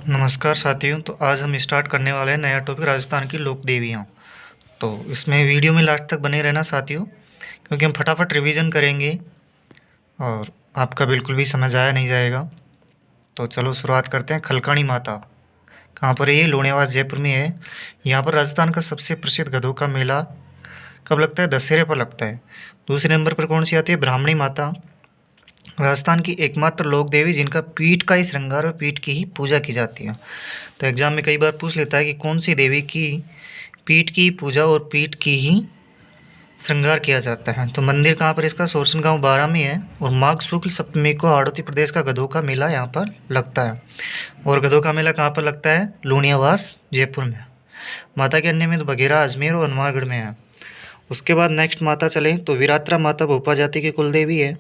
नमस्कार साथियों। तो आज हम स्टार्ट करने वाले हैं नया टॉपिक, राजस्थान की लोक देवियाँ। तो इसमें वीडियो में लास्ट तक बने रहना साथियों, क्योंकि हम फटाफट रिवीजन करेंगे और आपका बिल्कुल भी समझ आया नहीं जाएगा। तो चलो शुरुआत करते हैं। खलकाणी माता कहाँ पर है? ये लोनावाला जयपुर में है। यहाँ पर राजस्थान का सबसे प्रसिद्ध गधों का मेला कब लगता है? दशहरे पर लगता है। दूसरे नंबर पर कौन सी आती है? ब्राह्मणी माता, राजस्थान की एकमात्र लोक देवी जिनका पीठ का ही श्रृंगार और पीठ की ही पूजा की जाती है। तो एग्जाम में कई बार पूछ लेता है कि कौन सी देवी की पीठ की पूजा और पीठ की ही श्रृंगार किया जाता है। तो मंदिर कहाँ पर? इसका सोरसन गांव 12 में है। और माघ शुक्ल सप्तमी को हाड़ौती प्रदेश का गधों का मेला यहाँ पर लगता है। और गधों का मेला कहाँ पर लगता है? लूणियावास जयपुर में। माता के अन्य में तो बघेरा, अजमेर और हनुमानगढ़ में है। उसके बाद नेक्स्ट माता चले तो वीरात्रा माता भोपा जाति की कुल देवी है।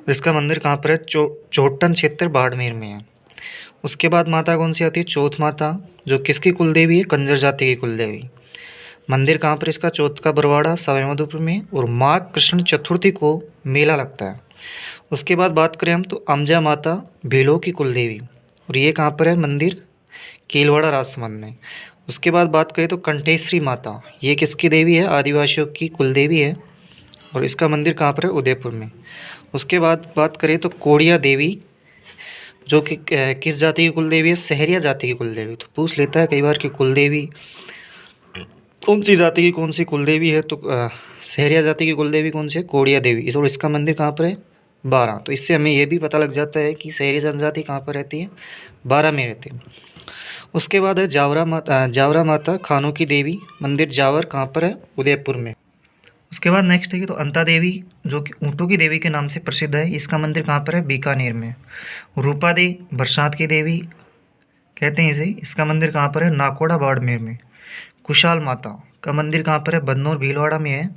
इसका मंदिर कहाँ पर है? चोटन क्षेत्र बाड़मेर में है। उसके बाद माता कौन सी आती है? चौथ माता, जो किसकी कुल देवी है? कंजर जाति की कुल देवी। मंदिर कहाँ पर इसका? चौथ का बरवाड़ा सवाईमाधोपुर में। और माघ कृष्ण चतुर्थी को मेला लगता है। उसके बाद बात करें हम तो अमजा माता भीलों की कुल देवी, और ये कहाँ पर है मंदिर? केलवाड़ा राजसमंद में। उसके बाद बात करें तो कंटेश्वरी माता, ये किसकी देवी है? आदिवासियों की कुल देवी है। और इसका मंदिर कहाँ पर है? उदयपुर में। उसके बाद बात करें तो कोड़िया देवी, जो कि किस जाति की कुल देवी है? सहरिया जाति की कुल देवी। तो पूछ लेता है कई बार कि कुल देवी कौन सी जाति की कौन सी कुल देवी है? तो सहरिया जाति की कुल देवी कौन सी है? कोड़िया देवी। और इसका मंदिर कहाँ पर है? 12। तो इससे हमें यह भी पता लग जाता है कि सहरिया जनजाति कहाँ पर रहती है? 12 में रहती है। उसके बाद है जावरा माता खानों की देवी, मंदिर जावर कहाँ पर है? उदयपुर में। उसके बाद नेक्स्ट है कि तो अंता देवी, जो कि ऊँटों की देवी के नाम से प्रसिद्ध है। इसका मंदिर कहाँ पर है? बीकानेर में। रूपा दे बरसात की देवी कहते हैं इसे, इसका मंदिर कहाँ पर है? नाकोड़ा बाड़मेर में। कुशाल माता का मंदिर कहाँ पर है? बदनौर भीलवाड़ा में है।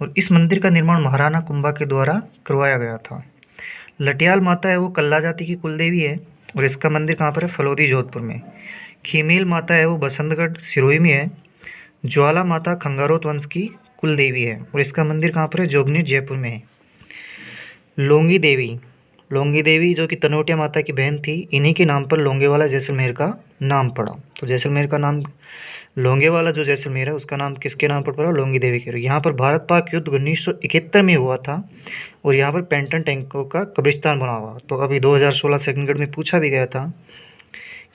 और इस मंदिर का निर्माण महाराणा कुंभा के द्वारा करवाया गया था। लटियाल माता है, वो कल्ला जाति की कुल देवी है। और इसका मंदिर कहाँ पर है? फलोदी जोधपुर में। खीमेल माता है, वो बसंतगढ़ सिरोही में है। ज्वाला माता खंगारोत वंश की कुल देवी है। और इसका मंदिर कहाँ पर है? जोगनी जयपुर में है। लोंगी देवी जो कि तनोटिया माता की बहन थी, इन्हीं के नाम पर लोंगेवाला जैसलमेर का नाम पड़ा। तो जैसलमेर का नाम लोंगेवाला, जो जैसलमेर है उसका नाम किसके नाम पर पड़ा? लोंगी देवी के। यहाँ पर भारत पाक युद्ध 1971 में हुआ था। और यहाँ पर पेंटन टैंकों का कब्रिस्तान बना हुआ। तो अभी 2016 सेकंड ग्रेड में पूछा भी गया था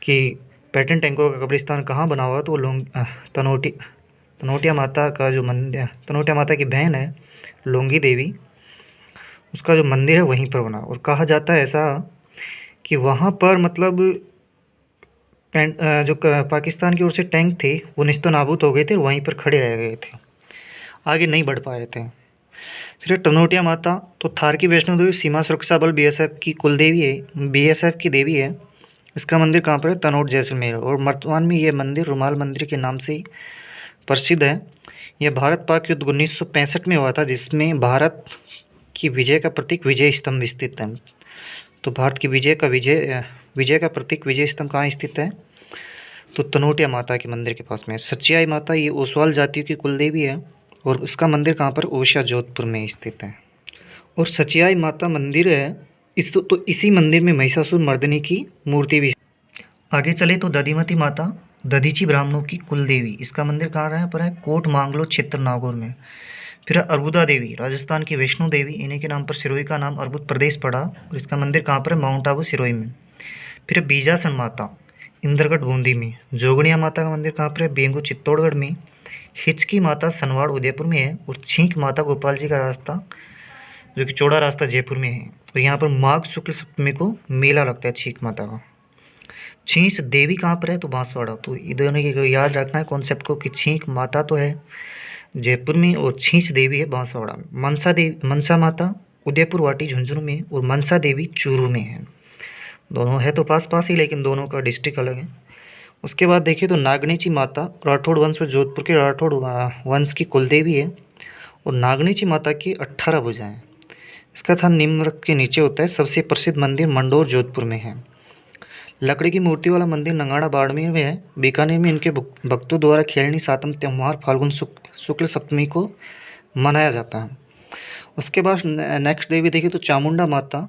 कि पेंटन टैंकों का कब्रिस्तान कहाँ बना हुआ? तो तनोटिया माता का जो मंदिर, तनोटिया माता की बहन है लोंगी देवी, उसका जो मंदिर है वहीं पर बना। और कहा जाता है ऐसा कि वहाँ पर मतलब जो पाकिस्तान की ओर से टैंक थे वो निस्तो नाबूद हो गए थे, वहीं पर खड़े रह गए थे, आगे नहीं बढ़ पाए थे। फिर टनोटिया माता तो थार की वैष्णो देवी सीमा सुरक्षा बल बीएसएफ की कुल देवी है, बीएसएफ की देवी है। इसका मंदिर कहाँ पर है? तनोट जैसलमेर। और वर्तमान में ये मंदिर रुमाल मंदिर के नाम से ही प्रसिद्ध है। यह भारत पाक युद्ध 1965 में हुआ था, जिसमें भारत की विजय का प्रतीक विजय स्तंभ स्थित है। तो भारत की विजय का प्रतीक विजय स्तंभ कहाँ स्थित है? तो तनोटिया माता के मंदिर के पास में। सचियाई माता ये ओसवाल जातियों की कुल देवी है। और इसका मंदिर कहाँ पर? ओशा जोधपुर में स्थित है। और सचियाई माता मंदिर है इसी मंदिर में महिषासुर मर्दिनी की मूर्ति भी। आगे चले तो दधिमती माता दधीची ब्राह्मणों की कुल देवी, इसका मंदिर कहाँ पर है? कोट मांगलो क्षेत्र नागौर में। फिर अर्बुदा देवी, राजस्थान की वैष्णो देवी, इन्हीं के नाम पर सिरोही का नाम अर्बुद प्रदेश पड़ा। और इसका मंदिर कहाँ पर है? माउंट आबू सिरोही में। फिर बीजासन माता इंद्रगढ़ बूंदी में। जोगणिया माता का मंदिर कहाँ पर है? बेंगू चित्तौड़गढ़ में। हिचकी माता सनवाड़ उदयपुर में है। और छींक माता गोपाल जी का रास्ता, जो कि चौड़ा रास्ता, जयपुर में है। और यहाँ पर माघ शुक्ल सप्तमी को मेला लगता है छींक माता का। छींच देवी कहाँ पर है? तो बांसवाड़ा। तो ये दोनों की याद रखना है कॉन्सेप्ट को कि छींक माता तो है जयपुर में और छींच देवी है बांसवाड़ा में। मनसा माता उदयपुर वाटी झुंझुनू में। और मनसा देवी चूरू में है। दोनों है तो पास पास ही, लेकिन दोनों का डिस्ट्रिक्ट अलग है। उसके बाद देखिए तो नागनीची माता राठौड़ वंश और जोधपुर के राठौड़ वंश की कुल देवी है। और नागनीची माता की 18 भुजाएं हैं। इसका स्थान निम्नलिखित के नीचे होता है। सबसे प्रसिद्ध मंदिर मंडोर जोधपुर में है। लकड़ी की मूर्ति वाला मंदिर नंगाड़ा बाड़मेर में है। बीकानेर में इनके भक्तों द्वारा खेलनी सातम त्यौहार फाल्गुन शुक्ल सप्तमी को मनाया जाता है। उसके बाद नेक्स्ट देवी देखिए तो चामुंडा माता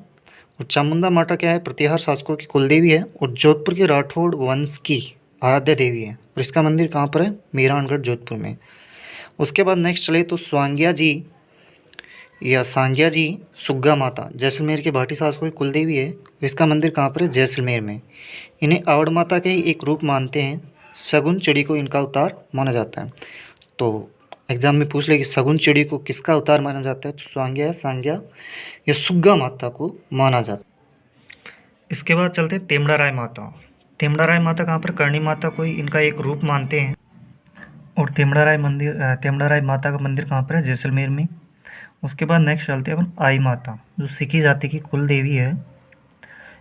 और चामुंडा माता क्या है, प्रतिहार शासकों की कुलदेवी है और जोधपुर के राठौड़ वंश की आराध्य देवी है। और इसका मंदिर कहाँ पर है, मेहरानगढ़ जोधपुर में। उसके बाद नेक्स्ट चले तो स्वांग्या जी या सांग्या जी सुग्गा माता जैसलमेर के भाटी शासकों की कुलदेवी है। इसका मंदिर कहाँ पर है, जैसलमेर में। इन्हें आवड़ माता के ही एक रूप मानते हैं। शगुन चिड़ी को इनका अवतार माना जाता है। तो एग्जाम में पूछ ले कि शगुन चिड़ी को किसका अवतार माना जाता है, तो स्वांग्या सांग्या या सुग्गा माता को माना जाता है। इसके बाद चलते हैं तेमड़ा राय माता। तेमड़ा राय माता कहाँ पर, करणी माता को इनका एक रूप मानते हैं। और तेमड़ा राय माता का मंदिर कहाँ पर है, जैसलमेर में। उसके बाद नेक्स्ट चलते हैं अपन आई माता, जो सिखी जाति की कुल देवी है।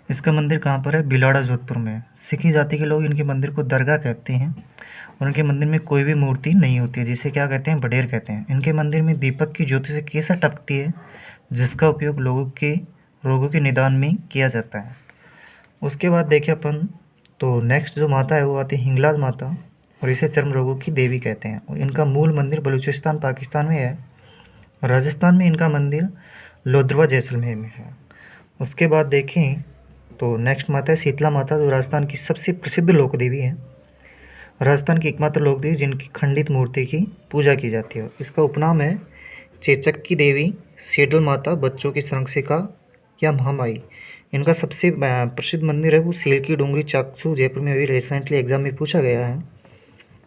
इसका मंदिर कहाँ पर है, बिलाड़ा जोधपुर में। सिखी जाति के लोग इनके मंदिर को दरगाह कहते हैं और उनके मंदिर में कोई भी मूर्ति नहीं होती है, जिसे क्या कहते हैं, बडेर कहते हैं। इनके मंदिर में दीपक की ज्योति से केसर टपकती है, जिसका उपयोग लोगों के रोगों के निदान में किया जाता है। उसके बाद देखें अपन तो नेक्स्ट जो माता है वो आती है हिंगलाज माता और इसे चर्म रोगों की देवी कहते हैं। और इनका मूल मंदिर बलूचिस्तान पाकिस्तान में है। राजस्थान में इनका मंदिर लोधरवा जैसलमेर में है। उसके बाद देखें तो नेक्स्ट माता है शीतला माता, जो राजस्थान की सबसे प्रसिद्ध लोक देवी है। राजस्थान की एकमात्र लोक देवी जिनकी खंडित मूर्ति की पूजा की जाती है। इसका उपनाम है चेचक की देवी, सेडल माता, बच्चों की संरक्षिका या महामाई। इनका सबसे प्रसिद्ध मंदिर है वो सील की डूंगरी चाकसू, जयपुर में। अभी रिसेंटली एग्जाम में पूछा गया है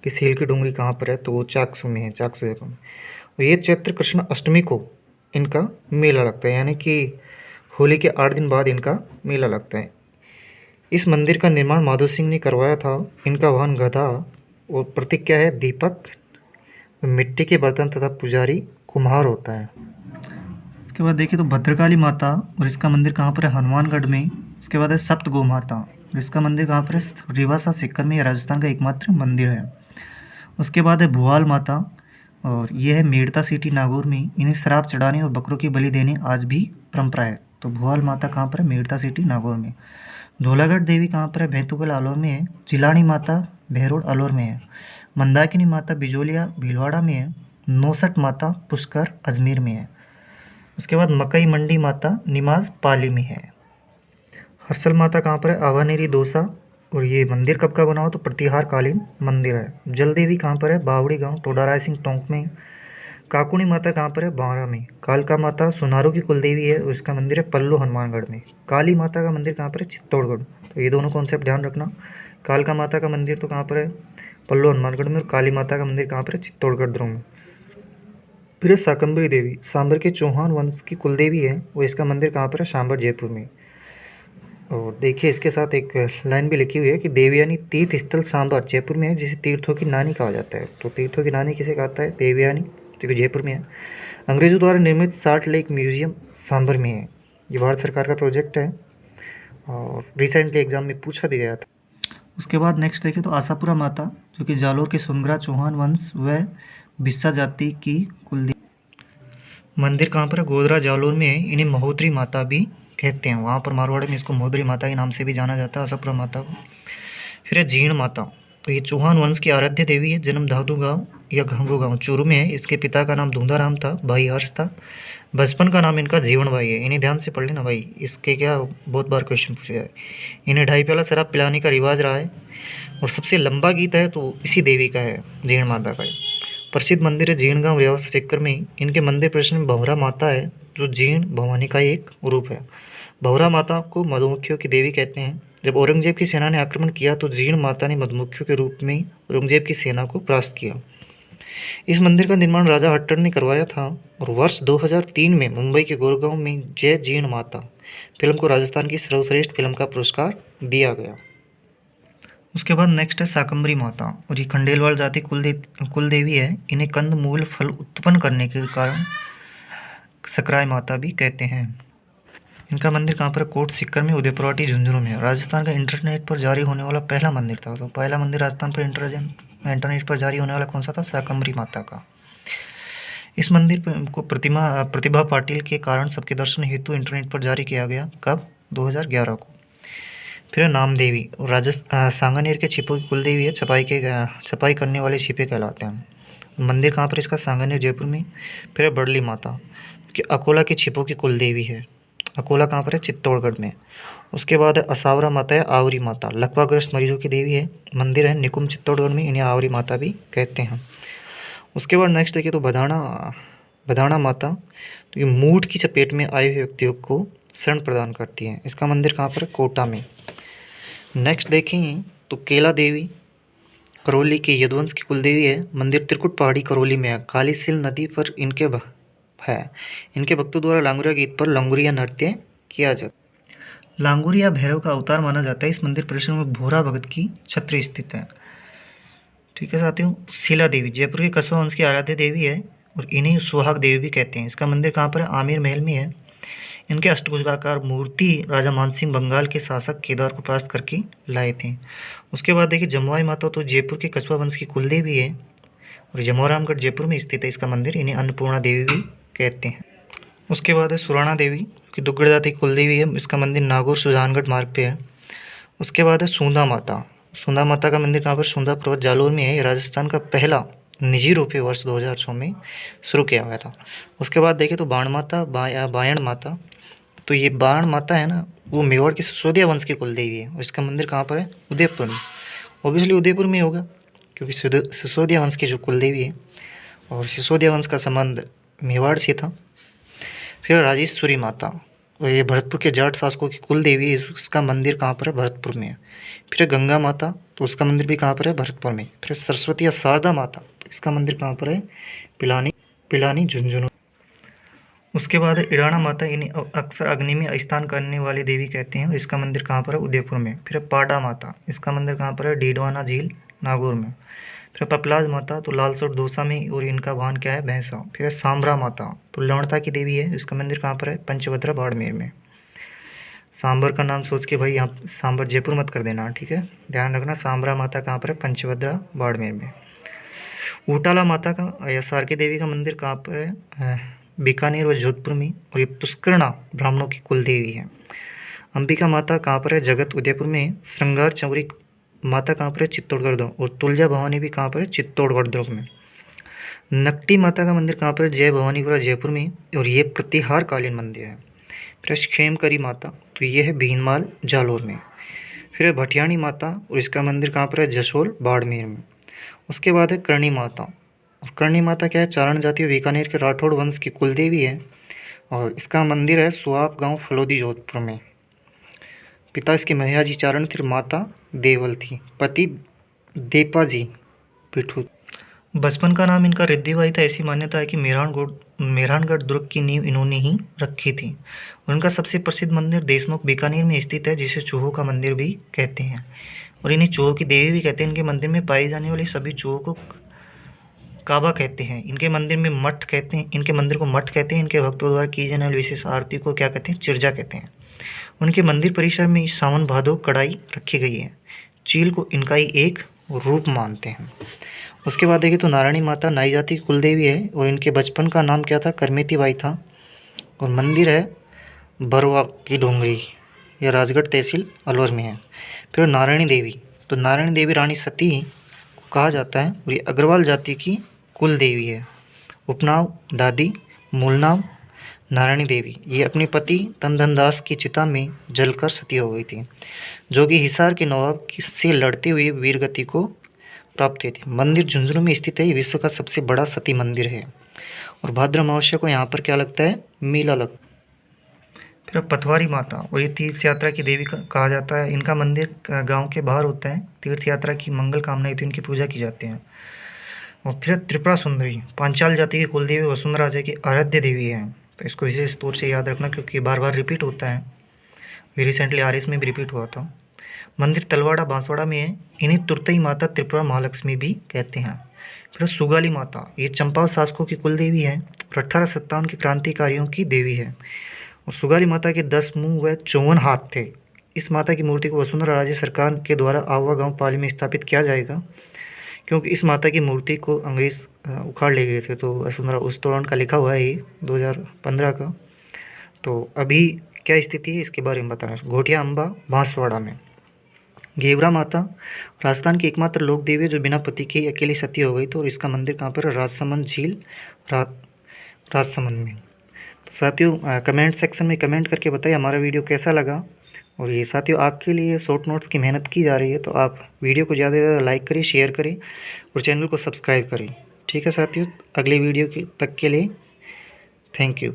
कि सील की डूंगरी कहाँ पर है, तो वो चाकसू में है, चाकसू जयपुर में। और ये चैत्र कृष्ण अष्टमी को इनका मेला लगता है, यानी कि होली के 8 दिन बाद इनका मेला लगता है। इस मंदिर का निर्माण माधो सिंह ने करवाया था। इनका वाहन गधा और प्रतीक क्या है, दीपक। मिट्टी के बर्तन तथा पुजारी कुम्हार होता है। उसके बाद देखिए तो भद्रकाली माता और इसका मंदिर कहाँ पर है, हनुमानगढ़ में। उसके बाद है सप्त गो माता और इसका मंदिर कहाँ पर है, रिवासा सीकर में। राजस्थान का एकमात्र मंदिर है। उसके बाद है भुआल माता और यह है मेड़ता सिटी नागौर में। इन्हें शराब चढ़ाने और बकरों की बलि देने आज भी परंपरा है। तो भुआल माता कहाँ पर है, मेड़ता सिटी नागौर में। धौलागढ़ देवी कहाँ पर है, भैंतुकल आलोर में है। जिलानी माता बहरोड आलोर में है। मंदाकिनी माता बिजोलिया भीलवाड़ा में है। नौसठ माता पुष्कर अजमेर में है। उसके बाद मकई मंडी माता निमाज पाली में है। हर्षल माता कहाँ पर है, आवानेरी दोसा। और ये मंदिर कब का बना हो, तो प्रतिहार कालीन मंदिर है। जल देवी कहाँ पर है, बावड़ी गांव, टोडाराय सिंह टोंक में। काकुनी माता कहाँ पर है, बावरा में। कालका माता सोनारू की कुलदेवी है और इसका मंदिर है पल्लू हनुमानगढ़ में। काली माता का मंदिर कहाँ पर है, चित्तौड़गढ़। तो ये दोनों कॉन्सेप्ट ध्यान रखना। कालका माता का मंदिर तो कहाँ पर है, पल्लू हनुमानगढ़ में। और काली माता का मंदिर कहाँ पर है, चित्तौड़गढ़ ध्रुव में। फिर है शाकंभरी देवी, सांबर के चौहान वंश की कुलदेवी है और इसका मंदिर कहाँ पर है, सांबर जयपुर में। और देखिए इसके साथ एक लाइन भी लिखी हुई है कि देवयानी तीर्थ स्थल सांबर जयपुर में है, जिसे तीर्थों की नानी कहा जाता है। तो तीर्थों की नानी किसे कहता है, देवयानी, जो जयपुर में है। अंग्रेजों द्वारा निर्मित साल्ट लेक म्यूजियम सांबर में है। ये भारत सरकार का प्रोजेक्ट है और रिसेंटली एग्जाम में पूछा भी गया था। उसके बाद नेक्स्ट देखिए तो आशापुरा माता, जो कि जालोर के सुनगरा चौहान वंश व बिस्सा जाति की कुलदेवी। मंदिर कहाँ पर है, गोधरा जालोर में है। इन्हें महोदरी माता भी कहते हैं। वहाँ पर मारवाड़ी में इसको महोदरी माता के नाम से भी जाना जाता है, आशापुरा माता को। फिर है जीण माता, तो ये चौहान वंश की आराध्य देवी है। जन्म धादू गांव या घंगो गांव चूरू में है। इसके पिता का नाम धुंधाराम था, भाई हर्ष था। बचपन का नाम इनका जीवन भाई है। इन्हें ध्यान से पढ़ लेना भाई, इसके क्या बहुत बार क्वेश्चन पूछे जाए। इन्हें 2.5 प्याला शराब पिलाने का रिवाज रहा है। और सबसे लंबा गीत है तो इसी देवी का है, जीण माता का है। प्रसिद्ध मंदिर है जीण गांव रियासत सीकर में। इनके मंदिर प्रश्न में भंवरा माता है, जो जीण भवानी का एक रूप है। भंवरा माता को मधुमक्खियों की देवी कहते हैं। जब औरंगजेब की सेना ने आक्रमण किया तो जीण माता ने मधुमक्खियों के रूप में औरंगजेब की सेना को परास्त किया। इस मंदिर का निर्माण राजा हट्टर ने करवाया था। और वर्ष 2003 में मुंबई के गोरेगांव में जय जीण माता फिल्म को राजस्थान की सर्वश्रेष्ठ फिल्म का पुरस्कार दिया गया। उसके बाद नेक्स्ट है शाकंभरी माता, और ये खंडेलवाल जाति कुलदेवी है। इन्हें कंद मूल फल उत्पन्न करने के कारण सकराय माता भी कहते हैं। इनका मंदिर कहाँ पर है, कोट सिक्कर में, उदयपुरवाटी झुंझुनू में। राजस्थान का इंटरनेट पर जारी होने वाला पहला मंदिर था। तो पहला मंदिर राजस्थान पर इंटरनेट पर जारी होने वाला कौन सा था, शाकंभरी माता का। इस मंदिर को प्रतिभा पाटिल के कारण सबके दर्शन हेतु इंटरनेट पर जारी किया गया। कब, 2011 को। फिर नाम देवी, सांगानेर के छिपों की कुलदेवी है। छपाई करने वाले छिपे कहलाते हैं। मंदिर कहाँ पर इसका, सांगानेर जयपुर में। फिर बड़ली माता, कि अकोला के छिपों की कुलदेवी है। अकोला कहाँ पर है? चित्तौड़गढ़ में। उसके बाद है असावरा माता है आवरी माता, लकवाग्रस्त मरीजों की देवी है, मंदिर है निकुंम चित्तौड़गढ़ में, इन्हें आवरी माता भी कहते हैं। उसके बाद नेक्स्ट देखिए तो बधाना माता, तो ये मूठ की चपेट में आए हुए व्यक्तियों को शरण प्रदान करती है। इसका मंदिर कहाँ पर है? कोटा में। नेक्स्ट देखें तो केला देवी करौली के यदुवंश की कुलदेवी है, मंदिर त्रिकुट पहाड़ी करौली में है, कालीसिल नदी पर है। इनके भक्तों द्वारा लांगुरिया गीत पर लंगुरिया नृत्य किया जाता है। लांगुरिया भैरव का अवतार माना जाता है। इस मंदिर परिसर में भोरा भगत की छत्र स्थित है। ठीक है साथियों, शीला देवी जयपुर के कस्बा वंश की आराध्य देवी है और इन्हें सुहाग देवी भी कहते हैं। इसका मंदिर कहाँ पर है? आमेर महल में है। इनके अष्टभुजाकार मूर्ति राजा मानसिंह बंगाल के शासक केदार को परास्त करके लाए थे। उसके बाद देखिए जमुआई माता, तो जयपुर के कस्बा वंश की कुलदेवी है और जमोरामगढ़ जयपुर में स्थित है। इसका मंदिर, इन्हें अन्नपूर्णा देवी भी कहते हैं। उसके बाद है सुराणा देवी, जो दुग्गड़ जाति की कुलदेवी है। इसका मंदिर नागौर सुजानगढ़ मार्ग पे है। उसके बाद है सूंदा माता। सूंदा माता का मंदिर कहाँ पर? सूंदा पर्वत जालोर में है। ये राजस्थान का पहला निजी रूपी वर्ष 2006 में शुरू किया गया था। उसके बाद देखें तो बाण माता बायण माता, तो ये बाण माता है ना, वो मेवाड़ की सिसोदिया वंश की कुलदेवी है और इसका मंदिर कहाँ पर है? उदयपुर में। ऑब्वियसली उदयपुर में होगा क्योंकि सिसोदिया वंश की जो कुलदेवी है और सिसोदिया वंश का संबंध मेवाड़ से था। फिर राजेश्वरी माता, और ये भरतपुर के जाट शासकों की कुल देवी है। इसका मंदिर कहाँ पर है? भरतपुर में है। फिर गंगा माता, तो उसका मंदिर भी कहाँ पर है? भरतपुर में। फिर सरस्वती या शारदा माता, तो इसका मंदिर कहाँ पर है? पिलानी झुंझुनू। उसके बाद इराना माता, इन्हें अक्सर अग्नि में स्नान करने वाली देवी कहते हैं और इसका मंदिर कहाँ पर है? उदयपुर में। फिर पाडा माता, इसका मंदिर कहाँ पर है? डीडवाना झील नागौर में। फिर पपलाज माता, तो लालसोट दौसा में और इनका वाहन क्या है? भैंसा। फिर सांभरा माता, तो लवणता की देवी है। इसका मंदिर कहाँ पर है? पंचभद्रा बाड़मेर में। सांबर का नाम सोच के भाई यहाँ सांबर जयपुर मत कर देना, ठीक है, ध्यान रखना। सांभरा माता कहाँ पर है? पंचभद्रा बाड़मेर में। ऊटाला माता का या सारकी देवी का मंदिर कहाँ पर है? बीकानेर और जोधपुर में और ये पुष्करणा ब्राह्मणों की कुल देवी है। अंबिका माता कहाँ पर है? जगत उदयपुर में। श्रृंगार चौरी माता कहाँ पर है? चित्तौड़गढ़ दुर्ग। और तुलजा भवानी भी कहाँ पर है? चित्तौड़गढ़ दुर्ग में। नकटी माता का मंदिर कहाँ पर है? जय भवानीपुरा जयपुर में और ये प्रतिहार कालीन मंदिर है। फिर खेमकरी माता, तो ये है भीनमाल जालोर में। फिर भटियाणी माता और इसका मंदिर कहाँ पर है? जसोल बाड़मेर में। उसके बाद है करणी माता, और करणी माता क्या है? चारण जाति और बीकानेर के राठौड़ वंश की कुलदेवी है और इसका मंदिर है सुहाप गांव फलोदी जोधपुर में। पिता इसके महयाजी चारण थे, माता देवल थी, पति देपाजी पिठू। बचपन का नाम इनका रिद्धिबाई था। ऐसी मान्यता है कि मेहरानगढ़ दुर्ग की नींव इन्होंने ही रखी थी। उनका सबसे प्रसिद्ध मंदिर देशमुख बीकानेर में स्थित है, जिसे चूहों का मंदिर भी कहते हैं और इन्हें चूहों की देवी भी कहते हैं। इनके मंदिर में पाई जाने वाली सभी चूहों को काबा कहते हैं। इनके मंदिर में मठ कहते हैं, इनके मंदिर को मठ कहते हैं। इनके भक्तों द्वारा की जाने वाली विशेष आरती को क्या कहते हैं? चिरजा कहते हैं। उनके मंदिर परिसर में सावन भादो कढ़ाई रखी गई है। चील को इनका ही एक रूप मानते हैं। उसके बाद देखिए तो नारायणी माता नाई जाति की कुलदेवी है और इनके बचपन का नाम क्या था? करमेती बाई था और मंदिर है बरवा की डोंगरी, यह राजगढ़ तहसील अलवर में है। फिर नारायणी देवी, तो नारायणी देवी रानी सती को कहा जाता है और ये अग्रवाल जाति की कुल देवी है। उपनाम दादी, मूल नाम नारायणी देवी। ये अपने पति तनधन दास की चिता में जलकर सती हो गई थी, जो कि हिसार के नवाब से लड़ते हुए वीरगति को प्राप्त हुई थी। मंदिर झुंझुनू में स्थित है। ये विश्व का सबसे बड़ा सती मंदिर है और भाद्र अमावस्या को यहाँ पर क्या लगता है? मेला लगता है। फिर पथवारी माता, और ये तीर्थ यात्रा की देवी कहा जाता है। इनका मंदिर गांव के बाहर होता है। तीर्थ यात्रा की मंगल कामना हेतु इनकी पूजा की जाती है। और फिर त्रिपुरा सुंदरी, पांचाल जाति की कुलदेवी वसुंधरा राजा की आराध्य देवी है, तो इसको विशेष तौर से याद रखना क्योंकि बार बार रिपीट होता है। भी रिसेंटली आरएस में भी रिपीट हुआ था। मंदिर तलवाड़ा बांसवाड़ा में है। इन्हें तुरतई माता त्रिपुरा महालक्ष्मी भी कहते हैं। फिर सुगाली माता, ये चंपावत शासकों की कुल देवी है और 1857 के क्रांतिकारियों की देवी है। और सुगाली माता के 10 मुंह व 54 हाथ थे। इस माता की मूर्ति को वसुंधरा राज्य सरकार के द्वारा आवा गाँव पाली में स्थापित किया जाएगा, क्योंकि इस माता की मूर्ति को अंग्रेज़ उखाड़ ले गए थे। तो वसुंधरा उस दौरान का लिखा हुआ है ये 2015 का। तो अभी क्या स्थिति है इसके बारे में बताना। घोटिया अम्बा बांसवाड़ा में। घेवरा माता राजस्थान की एकमात्र लोक देवी है जो बिना पति के अकेली सती हो गई। तो इसका मंदिर कहाँ पर है? राजसमंद झील राजसमंद में। तो साथियों कमेंट सेक्शन में कमेंट करके बताइए हमारा वीडियो कैसा लगा। और ये साथियों आपके लिए शॉर्ट नोट्स की मेहनत की जा रही है, तो आप वीडियो को ज़्यादा से ज़्यादा लाइक करें, शेयर करें और चैनल को सब्सक्राइब करें। ठीक है साथियों, अगले वीडियो तक के लिए थैंक यू।